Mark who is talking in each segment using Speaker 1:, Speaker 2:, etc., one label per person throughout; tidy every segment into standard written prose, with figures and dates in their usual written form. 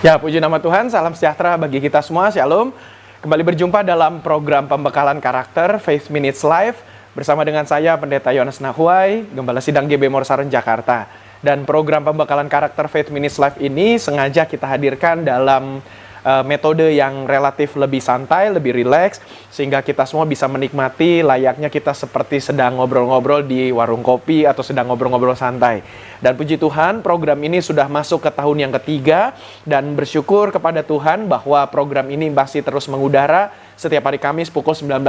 Speaker 1: Ya, puji nama Tuhan, salam sejahtera bagi kita semua, Shalom. Kembali berjumpa dalam program pembekalan karakter Faith Minutes Live bersama dengan saya, Pendeta Yohanes Nahuai, Gembala Sidang GB Morsaren, Jakarta. Dan program pembekalan karakter Faith Minutes Live ini sengaja kita hadirkan dalam metode yang relatif lebih santai, lebih rileks, sehingga kita semua bisa menikmati layaknya kita seperti sedang ngobrol-ngobrol di warung kopi atau sedang ngobrol-ngobrol santai. Dan puji Tuhan, program ini sudah masuk ke tahun yang ketiga, dan bersyukur kepada Tuhan bahwa program ini masih terus mengudara setiap hari Kamis pukul 19.00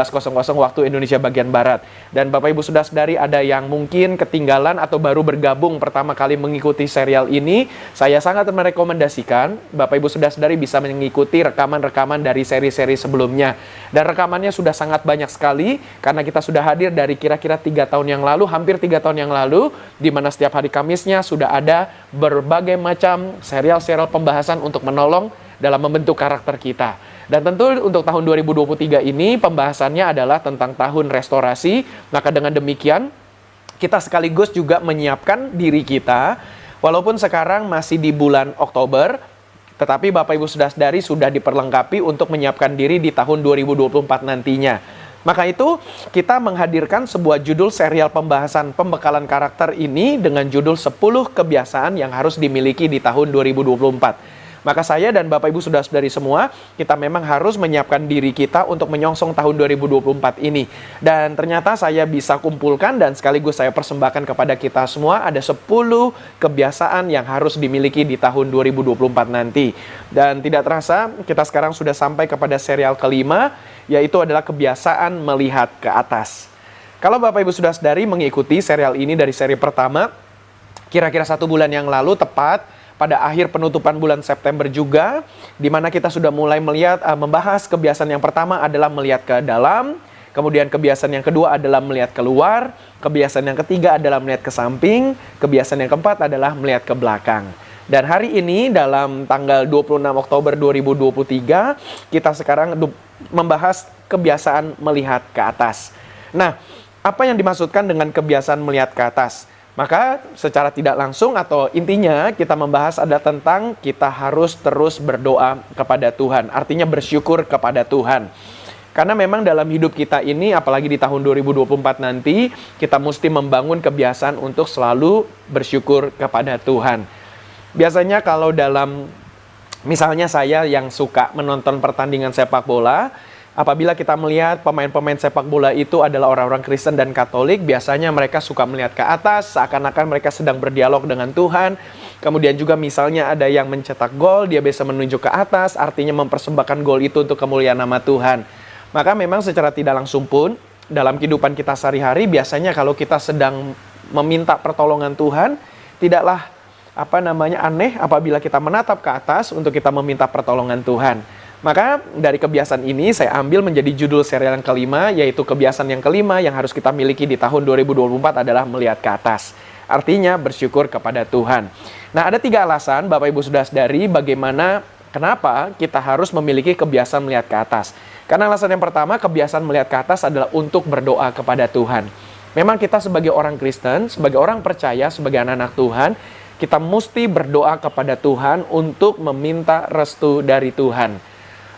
Speaker 1: waktu Indonesia bagian Barat. Dan Bapak Ibu Saudara-saudari, ada yang mungkin ketinggalan atau baru bergabung pertama kali mengikuti serial ini, saya sangat merekomendasikan Bapak Ibu Saudara-saudari bisa mengikuti rekaman-rekaman dari seri-seri sebelumnya. Dan rekamannya sudah sangat banyak sekali, karena kita sudah hadir dari kira-kira 3 tahun yang lalu, hampir 3 tahun yang lalu, di mana setiap hari Kamisnya sudah ada berbagai macam serial-serial pembahasan untuk menolong dalam membentuk karakter kita. Dan tentu untuk tahun 2023 ini pembahasannya adalah tentang tahun restorasi. Maka dengan demikian kita sekaligus juga menyiapkan diri kita. Walaupun sekarang masih di bulan Oktober, tetapi Bapak Ibu Saudara-saudari sudah diperlengkapi untuk menyiapkan diri di tahun 2024 nantinya. Maka itu kita menghadirkan sebuah judul serial pembahasan pembekalan karakter ini dengan judul 10 kebiasaan yang harus dimiliki di tahun 2024. Maka saya dan Bapak Ibu Saudara-saudari semua, kita memang harus menyiapkan diri kita untuk menyongsong tahun 2024 ini. Dan ternyata saya bisa kumpulkan dan sekaligus saya persembahkan kepada kita semua ada 10 kebiasaan yang harus dimiliki di tahun 2024 nanti. Dan tidak terasa kita sekarang sudah sampai kepada serial kelima, yaitu adalah kebiasaan melihat ke atas. Kalau Bapak Ibu Saudara-saudari mengikuti serial ini dari seri pertama, kira-kira 1 bulan yang lalu tepat pada akhir penutupan bulan September juga, di mana kita sudah mulai membahas kebiasaan yang pertama adalah melihat ke dalam, kemudian kebiasaan yang kedua adalah melihat keluar, kebiasaan yang ketiga adalah melihat ke samping, kebiasaan yang keempat adalah melihat ke belakang. Dan hari ini dalam tanggal 26 Oktober 2023, kita sekarang membahas kebiasaan melihat ke atas. Nah, apa yang dimaksudkan dengan kebiasaan melihat ke atas? Maka secara tidak langsung atau intinya kita membahas ada tentang kita harus terus berdoa kepada Tuhan. Artinya bersyukur kepada Tuhan. Karena memang dalam hidup kita ini, apalagi di tahun 2024 nanti, kita mesti membangun kebiasaan untuk selalu bersyukur kepada Tuhan. Biasanya kalau misalnya saya yang suka menonton pertandingan sepak bola, apabila kita melihat pemain-pemain sepak bola itu adalah orang-orang Kristen dan Katolik, biasanya mereka suka melihat ke atas, seakan-akan mereka sedang berdialog dengan Tuhan. Kemudian juga misalnya ada yang mencetak gol, dia bisa menunjuk ke atas, artinya mempersembahkan gol itu untuk kemuliaan nama Tuhan. Maka memang secara tidak langsung pun, dalam kehidupan kita sehari-hari, biasanya kalau kita sedang meminta pertolongan Tuhan, tidaklah aneh apabila kita menatap ke atas untuk kita meminta pertolongan Tuhan. Maka dari kebiasaan ini saya ambil menjadi judul serial yang kelima, yaitu kebiasaan yang kelima yang harus kita miliki di tahun 2024 adalah melihat ke atas. Artinya bersyukur kepada Tuhan. Nah, ada 3 alasan Bapak Ibu Saudara-saudari kenapa kita harus memiliki kebiasaan melihat ke atas. Karena alasan yang pertama, kebiasaan melihat ke atas adalah untuk berdoa kepada Tuhan. Memang kita sebagai orang Kristen, sebagai orang percaya, sebagai anak-anak Tuhan, kita mesti berdoa kepada Tuhan untuk meminta restu dari Tuhan.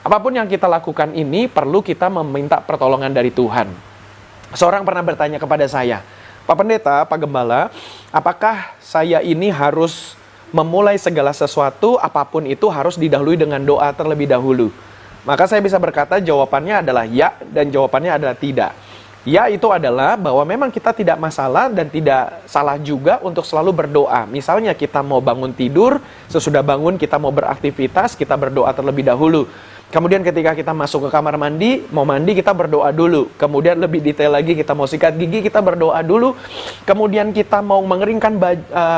Speaker 1: Apapun yang kita lakukan ini perlu kita meminta pertolongan dari Tuhan. Seorang pernah bertanya kepada saya, Pak Pendeta, Pak Gembala, apakah saya ini harus memulai segala sesuatu, apapun itu harus didahului dengan doa terlebih dahulu? Maka saya bisa berkata jawabannya adalah ya, dan jawabannya adalah tidak. Ya itu adalah bahwa memang kita tidak masalah dan tidak salah juga untuk selalu berdoa. Misalnya kita mau bangun tidur, sesudah bangun kita mau beraktivitas, kita berdoa terlebih dahulu. Kemudian ketika kita masuk ke kamar mandi, mau mandi kita berdoa dulu. Kemudian lebih detail lagi kita mau sikat gigi, kita berdoa dulu. Kemudian kita mau mengeringkan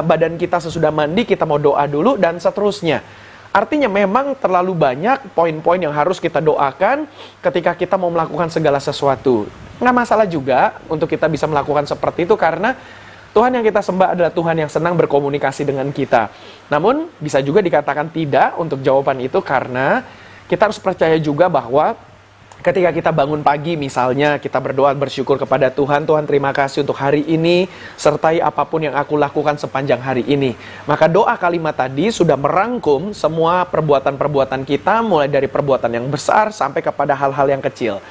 Speaker 1: badan kita sesudah mandi, kita mau doa dulu, dan seterusnya. Artinya memang terlalu banyak poin-poin yang harus kita doakan ketika kita mau melakukan segala sesuatu. Nggak masalah juga untuk kita bisa melakukan seperti itu karena Tuhan yang kita sembah adalah Tuhan yang senang berkomunikasi dengan kita. Namun bisa juga dikatakan tidak untuk jawaban itu karena kita harus percaya juga bahwa Ketika kita bangun pagi misalnya, kita berdoa bersyukur kepada Tuhan, Tuhan terima kasih untuk hari ini, sertai apapun yang aku lakukan sepanjang hari ini. Maka doa kalimat tadi sudah merangkum semua perbuatan-perbuatan kita, mulai dari perbuatan yang besar sampai kepada hal-hal yang kecil.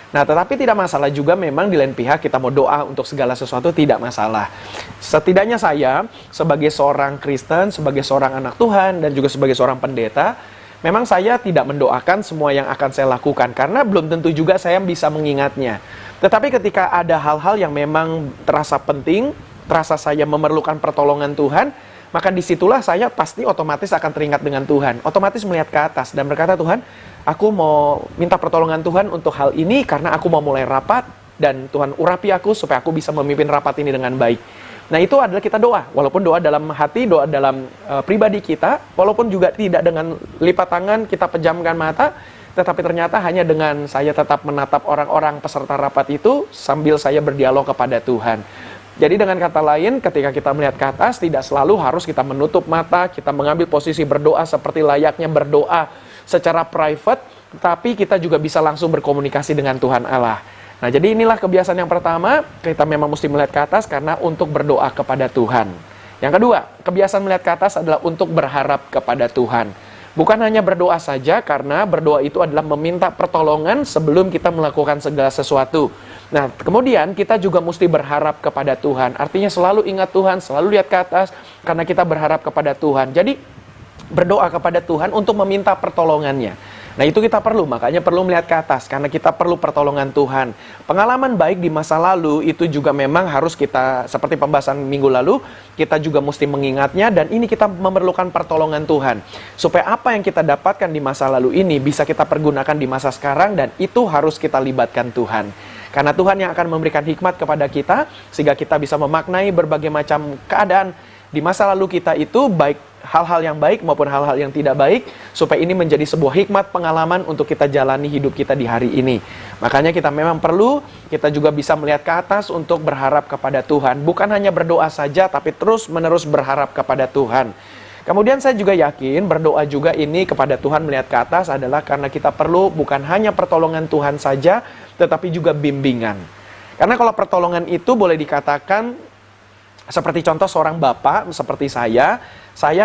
Speaker 1: Nah, tetapi tidak masalah juga memang di lain pihak kita mau doa untuk segala sesuatu, tidak masalah. Setidaknya saya sebagai seorang Kristen, sebagai seorang anak Tuhan, dan juga sebagai seorang pendeta, memang saya tidak mendoakan semua yang akan saya lakukan, karena belum tentu juga saya bisa mengingatnya. Tetapi ketika ada hal-hal yang memang terasa penting, terasa saya memerlukan pertolongan Tuhan, maka disitulah saya pasti otomatis akan teringat dengan Tuhan. Otomatis melihat ke atas dan berkata, Tuhan, aku mau minta pertolongan Tuhan untuk hal ini, karena aku mau mulai rapat, dan Tuhan urapi aku supaya aku bisa memimpin rapat ini dengan baik. Nah, itu adalah kita doa, walaupun doa dalam hati, doa dalam pribadi kita, walaupun juga tidak dengan lipat tangan, kita pejamkan mata, tetapi ternyata hanya dengan saya tetap menatap orang-orang peserta rapat itu, sambil saya berdialog kepada Tuhan. Jadi dengan kata lain, ketika kita melihat ke atas, tidak selalu harus kita menutup mata, kita mengambil posisi berdoa seperti layaknya berdoa secara private, tapi kita juga bisa langsung berkomunikasi dengan Tuhan Allah. Nah, jadi inilah kebiasaan yang pertama, kita memang mesti melihat ke atas karena untuk berdoa kepada Tuhan. Yang kedua, kebiasaan melihat ke atas adalah untuk berharap kepada Tuhan. Bukan hanya berdoa saja, karena berdoa itu adalah meminta pertolongan sebelum kita melakukan segala sesuatu. Nah, kemudian kita juga mesti berharap kepada Tuhan. Artinya selalu ingat Tuhan, selalu lihat ke atas, karena kita berharap kepada Tuhan. Jadi, berdoa kepada Tuhan untuk meminta pertolongannya. Nah, itu kita perlu, makanya perlu melihat ke atas, karena kita perlu pertolongan Tuhan. Pengalaman baik di masa lalu itu juga memang harus kita, seperti pembahasan minggu lalu, kita juga mesti mengingatnya, dan ini kita memerlukan pertolongan Tuhan. Supaya apa yang kita dapatkan di masa lalu ini bisa kita pergunakan di masa sekarang, dan itu harus kita libatkan Tuhan. Karena Tuhan yang akan memberikan hikmat kepada kita, sehingga kita bisa memaknai berbagai macam keadaan di masa lalu kita itu, baik hal-hal yang baik maupun hal-hal yang tidak baik, supaya ini menjadi sebuah hikmat pengalaman untuk kita jalani hidup kita di hari ini. Makanya kita memang perlu, kita juga bisa melihat ke atas untuk berharap kepada Tuhan. Bukan hanya berdoa saja, tapi terus-menerus berharap kepada Tuhan. Kemudian saya juga yakin berdoa juga ini kepada Tuhan melihat ke atas adalah karena kita perlu bukan hanya pertolongan Tuhan saja, tetapi juga bimbingan. Karena kalau pertolongan itu boleh dikatakan, seperti contoh seorang bapak seperti saya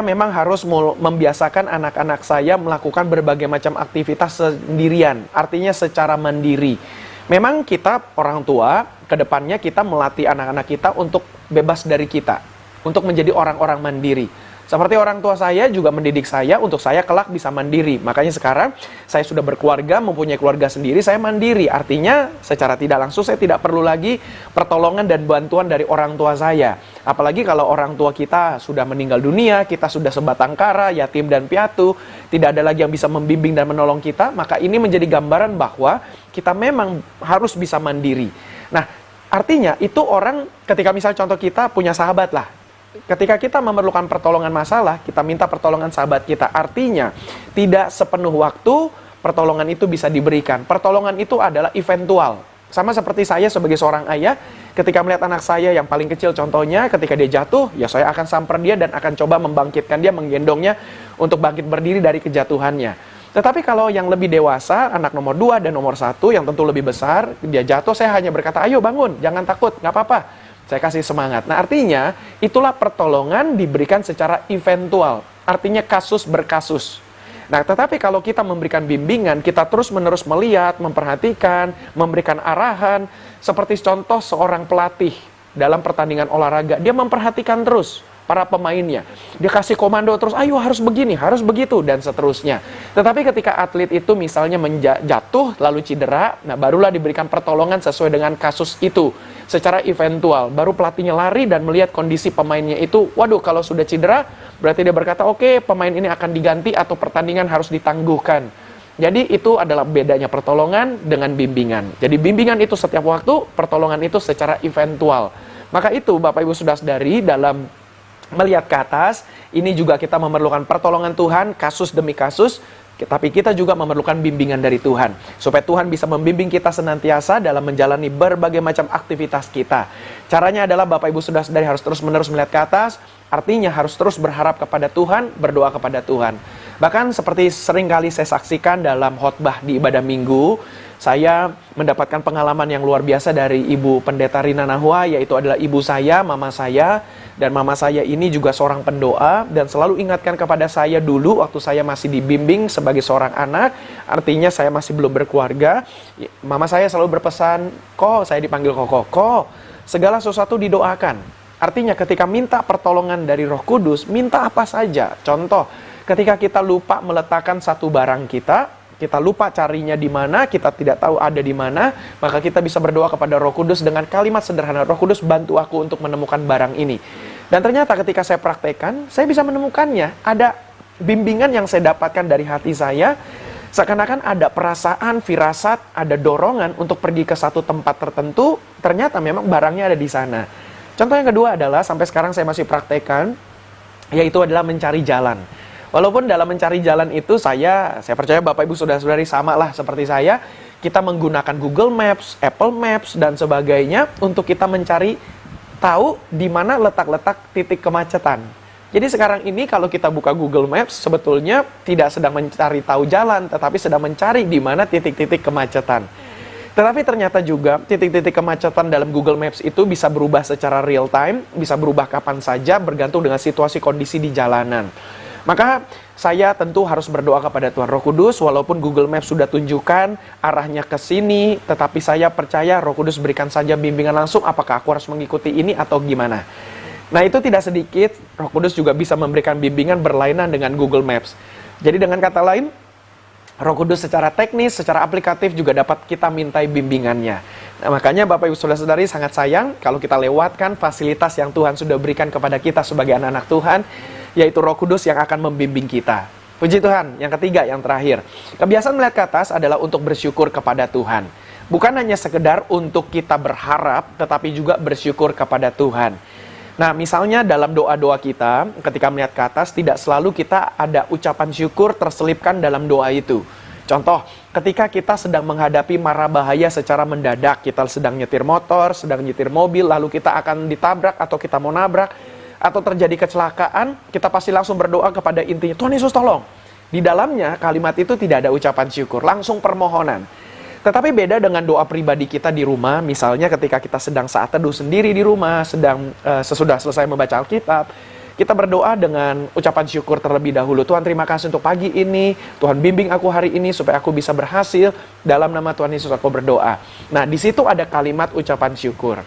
Speaker 1: memang harus membiasakan anak-anak saya melakukan berbagai macam aktivitas sendirian, artinya secara mandiri. Memang kita orang tua, kedepannya kita melatih anak-anak kita untuk bebas dari kita, untuk menjadi orang-orang mandiri. Seperti orang tua saya juga mendidik saya untuk saya kelak bisa mandiri. Makanya sekarang saya sudah berkeluarga, mempunyai keluarga sendiri, saya mandiri. Artinya secara tidak langsung saya tidak perlu lagi pertolongan dan bantuan dari orang tua saya. Apalagi kalau orang tua kita sudah meninggal dunia, kita sudah sebatang kara, yatim dan piatu, tidak ada lagi yang bisa membimbing dan menolong kita, maka ini menjadi gambaran bahwa kita memang harus bisa mandiri. Nah, artinya itu orang ketika misalnya contoh kita punya sahabat lah, ketika kita memerlukan pertolongan masalah, kita minta pertolongan sahabat kita. Artinya, tidak sepenuh waktu pertolongan itu bisa diberikan. Pertolongan itu adalah eventual. Sama seperti saya sebagai seorang ayah, ketika melihat anak saya yang paling kecil contohnya, ketika dia jatuh, ya saya akan samper dia dan akan coba membangkitkan dia, menggendongnya untuk bangkit berdiri dari kejatuhannya. Tetapi kalau yang lebih dewasa, anak nomor 2 dan nomor 1, yang tentu lebih besar, dia jatuh, saya hanya berkata, ayo bangun, jangan takut, nggak apa-apa. Saya kasih semangat. Nah, artinya itulah pertolongan diberikan secara eventual. Artinya kasus berkasus. Nah, tetapi kalau kita memberikan bimbingan, kita terus-menerus melihat, memperhatikan, memberikan arahan. Seperti contoh seorang pelatih dalam pertandingan olahraga. Dia memperhatikan terus para pemainnya. Dia kasih komando terus, ayo harus begini, harus begitu, dan seterusnya. Tetapi ketika atlet itu misalnya jatuh, lalu cedera, nah barulah diberikan pertolongan sesuai dengan kasus itu. Secara eventual, baru pelatihnya lari dan melihat kondisi pemainnya itu, waduh kalau sudah cedera, berarti dia berkata, oke, pemain ini akan diganti atau pertandingan harus ditangguhkan. Jadi itu adalah bedanya pertolongan dengan bimbingan. Jadi bimbingan itu setiap waktu, pertolongan itu secara eventual. Maka itu Bapak Ibu sudah sadari dalam melihat ke atas, ini juga kita memerlukan pertolongan Tuhan, kasus demi kasus, tapi kita juga memerlukan bimbingan dari Tuhan. Supaya Tuhan bisa membimbing kita senantiasa dalam menjalani berbagai macam aktivitas kita. Caranya adalah Bapak Ibu sudah sadari harus terus-menerus melihat ke atas, artinya harus terus berharap kepada Tuhan, berdoa kepada Tuhan. Bahkan seperti seringkali saya saksikan dalam khotbah di ibadah minggu, saya mendapatkan pengalaman yang luar biasa dari Ibu Pendeta Rina Nahua, yaitu adalah ibu saya, mama saya. Dan mama saya ini juga seorang pendoa dan selalu ingatkan kepada saya dulu waktu saya masih dibimbing sebagai seorang anak, artinya saya masih belum berkeluarga. Mama saya selalu berpesan, saya dipanggil Ko, segala sesuatu didoakan. Artinya ketika minta pertolongan dari Roh Kudus, minta apa saja. Contoh, ketika kita lupa meletakkan satu barang kita lupa carinya di mana, kita tidak tahu ada di mana, maka kita bisa berdoa kepada Roh Kudus dengan kalimat sederhana, Roh Kudus bantu aku untuk menemukan barang ini. Dan ternyata ketika saya praktekkan, saya bisa menemukannya. Ada bimbingan yang saya dapatkan dari hati saya, seakan-akan ada perasaan, firasat, ada dorongan untuk pergi ke satu tempat tertentu, ternyata memang barangnya ada di sana. Contoh yang kedua adalah, sampai sekarang saya masih praktekkan, yaitu adalah mencari jalan. Walaupun dalam mencari jalan itu saya percaya Bapak Ibu Saudara-saudari sama lah seperti saya, kita menggunakan Google Maps, Apple Maps, dan sebagainya untuk kita mencari tahu di mana letak-letak titik kemacetan. Jadi sekarang ini kalau kita buka Google Maps, sebetulnya tidak sedang mencari tahu jalan, tetapi sedang mencari di mana titik-titik kemacetan. Tetapi ternyata juga titik-titik kemacetan dalam Google Maps itu bisa berubah secara real time, bisa berubah kapan saja bergantung dengan situasi kondisi di jalanan. Maka saya tentu harus berdoa kepada Tuhan Roh Kudus, walaupun Google Maps sudah tunjukkan arahnya ke sini, tetapi saya percaya Roh Kudus berikan saja bimbingan langsung apakah aku harus mengikuti ini atau gimana. Nah itu tidak sedikit, Roh Kudus juga bisa memberikan bimbingan berlainan dengan Google Maps. Jadi dengan kata lain, Roh Kudus secara teknis, secara aplikatif juga dapat kita mintai bimbingannya. Nah, makanya Bapak Ibu Saudara-saudari sangat sayang kalau kita lewatkan fasilitas yang Tuhan sudah berikan kepada kita sebagai anak-anak Tuhan, yaitu Roh Kudus yang akan membimbing kita. Puji Tuhan. Yang ketiga, yang terakhir. Kebiasaan melihat ke atas adalah untuk bersyukur kepada Tuhan. Bukan hanya sekedar untuk kita berharap, tetapi juga bersyukur kepada Tuhan. Nah, misalnya dalam doa-doa kita, ketika melihat ke atas, tidak selalu kita ada ucapan syukur terselipkan dalam doa itu. Contoh, ketika kita sedang menghadapi mara bahaya secara mendadak, kita sedang nyetir motor, sedang nyetir mobil, lalu kita akan ditabrak atau kita mau nabrak, atau terjadi kecelakaan, kita pasti langsung berdoa kepada intinya, Tuhan Yesus tolong. Di dalamnya kalimat itu tidak ada ucapan syukur, langsung permohonan. Tetapi beda dengan doa pribadi kita di rumah, misalnya ketika kita sedang saat teduh sendiri di rumah, sesudah selesai membaca Alkitab, kita berdoa dengan ucapan syukur terlebih dahulu. Tuhan terima kasih untuk pagi ini, Tuhan bimbing aku hari ini supaya aku bisa berhasil, dalam nama Tuhan Yesus aku berdoa. Nah, di situ ada kalimat ucapan syukur.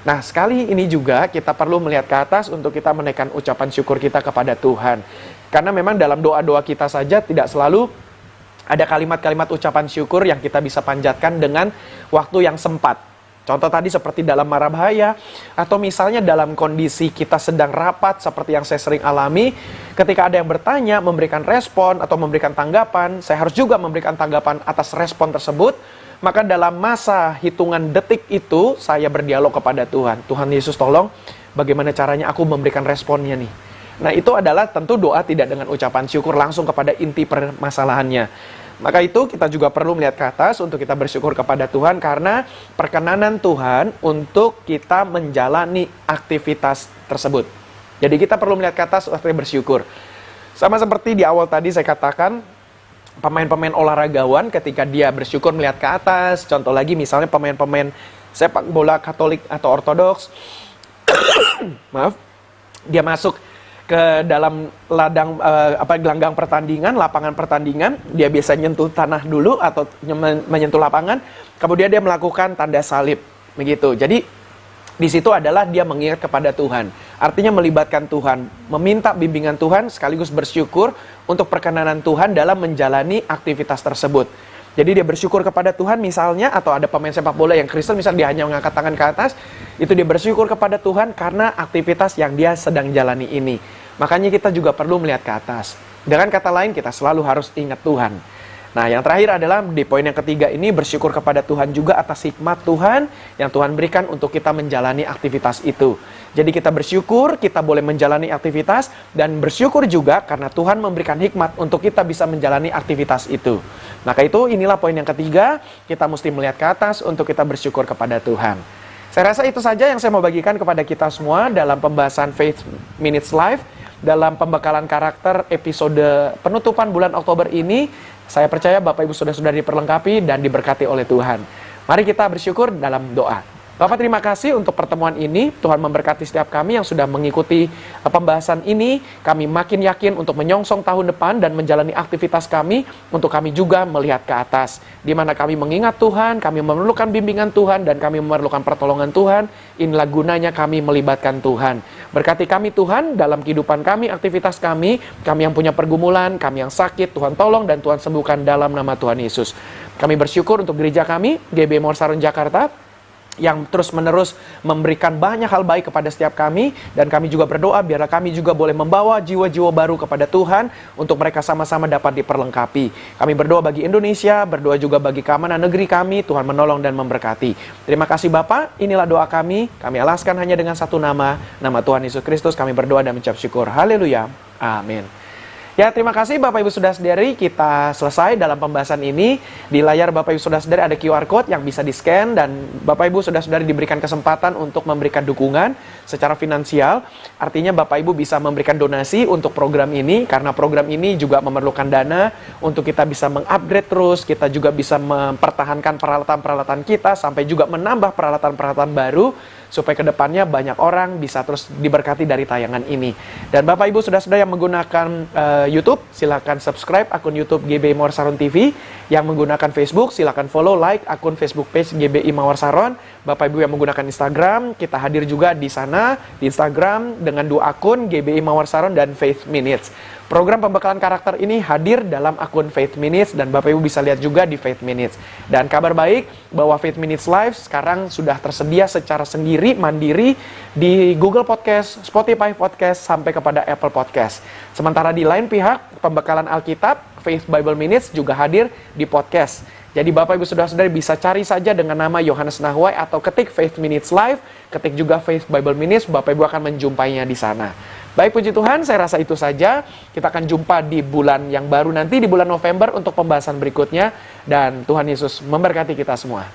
Speaker 1: Nah, sekali ini juga kita perlu melihat ke atas untuk kita menaikkan ucapan syukur kita kepada Tuhan. Karena memang dalam doa-doa kita saja tidak selalu ada kalimat-kalimat ucapan syukur yang kita bisa panjatkan dengan waktu yang sempat. Contoh tadi seperti dalam mara bahaya, atau misalnya dalam kondisi kita sedang rapat seperti yang saya sering alami, ketika ada yang bertanya, memberikan respon atau memberikan tanggapan, saya harus juga memberikan tanggapan atas respon tersebut. Maka dalam masa hitungan detik itu, saya berdialog kepada Tuhan. Tuhan Yesus tolong, bagaimana caranya aku memberikan responnya nih. Nah itu adalah tentu doa tidak dengan ucapan syukur langsung kepada inti permasalahannya. Maka itu kita juga perlu melihat ke atas untuk kita bersyukur kepada Tuhan karena perkenanan Tuhan untuk kita menjalani aktivitas tersebut. Jadi kita perlu melihat ke atas untuk bersyukur. Sama seperti di awal tadi saya katakan, pemain-pemain olahragawan ketika dia bersyukur melihat ke atas, contoh lagi misalnya pemain-pemain sepak bola Katolik atau Ortodoks, maaf, dia masuk ke dalam gelanggang pertandingan, lapangan pertandingan, dia biasa nyentuh tanah dulu atau menyentuh lapangan, kemudian dia melakukan tanda salib, begitu. Jadi di situ adalah dia mengingat kepada Tuhan, artinya melibatkan Tuhan, meminta bimbingan Tuhan sekaligus bersyukur untuk perkenanan Tuhan dalam menjalani aktivitas tersebut. Jadi dia bersyukur kepada Tuhan misalnya, atau ada pemain sepak bola yang Kristen misalnya dia hanya mengangkat tangan ke atas, itu dia bersyukur kepada Tuhan karena aktivitas yang dia sedang jalani ini. Makanya kita juga perlu melihat ke atas. Dengan kata lain kita selalu harus ingat Tuhan. Nah yang terakhir adalah di poin yang ketiga ini bersyukur kepada Tuhan juga atas hikmat Tuhan yang Tuhan berikan untuk kita menjalani aktivitas itu. Jadi kita bersyukur, kita boleh menjalani aktivitas, dan bersyukur juga karena Tuhan memberikan hikmat untuk kita bisa menjalani aktivitas itu. Maka itu inilah poin yang ketiga, kita mesti melihat ke atas untuk kita bersyukur kepada Tuhan. Saya rasa itu saja yang saya mau bagikan kepada kita semua dalam pembahasan Faith Minutes Live. dalam pembekalan karakter episode penutupan bulan Oktober ini. Saya percaya Bapak Ibu sudah diperlengkapi dan diberkati oleh Tuhan. Mari kita bersyukur dalam doa. Bapak, terima kasih untuk pertemuan ini. Tuhan memberkati setiap kami yang sudah mengikuti pembahasan ini. Kami makin yakin untuk menyongsong tahun depan dan menjalani aktivitas kami untuk kami juga melihat ke atas. Di mana kami mengingat Tuhan, kami memerlukan bimbingan Tuhan, dan kami memerlukan pertolongan Tuhan. Inilah gunanya kami melibatkan Tuhan. Berkati kami Tuhan dalam kehidupan kami, aktivitas kami yang punya pergumulan, kami yang sakit, Tuhan tolong dan Tuhan sembuhkan dalam nama Tuhan Yesus. Kami bersyukur untuk gereja kami, GB Morsaron Jakarta, yang terus-menerus memberikan banyak hal baik kepada setiap kami, dan kami juga berdoa biarlah kami juga boleh membawa jiwa-jiwa baru kepada Tuhan untuk mereka sama-sama dapat diperlengkapi. Kami berdoa bagi Indonesia, berdoa juga bagi keamanan negeri kami, Tuhan menolong dan memberkati. Terima kasih Bapak, inilah doa kami alaskan hanya dengan satu nama Tuhan Yesus Kristus. Kami berdoa dan mengucap syukur. Haleluya, amin. Ya, terima kasih Bapak Ibu Saudara-saudari, kita selesai dalam pembahasan ini. Di layar Bapak Ibu Saudara-saudari ada QR Code yang bisa di-scan, dan Bapak Ibu Saudara-saudari diberikan kesempatan untuk memberikan dukungan secara finansial. Artinya Bapak Ibu bisa memberikan donasi untuk program ini, karena program ini juga memerlukan dana untuk kita bisa mengupgrade terus, kita juga bisa mempertahankan peralatan-peralatan kita, sampai juga menambah peralatan-peralatan baru, supaya kedepannya banyak orang bisa terus diberkati dari tayangan ini. Dan Bapak Ibu Saudara-saudara yang menggunakan YouTube, silakan subscribe akun YouTube GB Morsaron TV. Yang menggunakan Facebook, silakan follow, like akun Facebook page GBI Mawar Saron. Bapak Ibu yang menggunakan Instagram, kita hadir juga di sana, di Instagram dengan 2 akun, GBI Mawar Saron dan Faith Minutes. Program pembekalan karakter ini hadir dalam akun Faith Minutes, dan Bapak Ibu bisa lihat juga di Faith Minutes. Dan kabar baik bahwa Faith Minutes Live sekarang sudah tersedia secara sendiri, mandiri di Google Podcast, Spotify Podcast, sampai kepada Apple Podcast. Sementara di lain pihak, pembekalan Alkitab, Faith Bible Minutes juga hadir di podcast. Jadi Bapak Ibu Saudara-saudari bisa cari saja dengan nama Yohanes Nahuai, atau ketik Faith Minutes Live, ketik juga Faith Bible Minutes, Bapak Ibu akan menjumpainya di sana. Baik, puji Tuhan, saya rasa itu saja. Kita akan jumpa di bulan yang baru nanti, di bulan November untuk pembahasan berikutnya, dan Tuhan Yesus memberkati kita semua.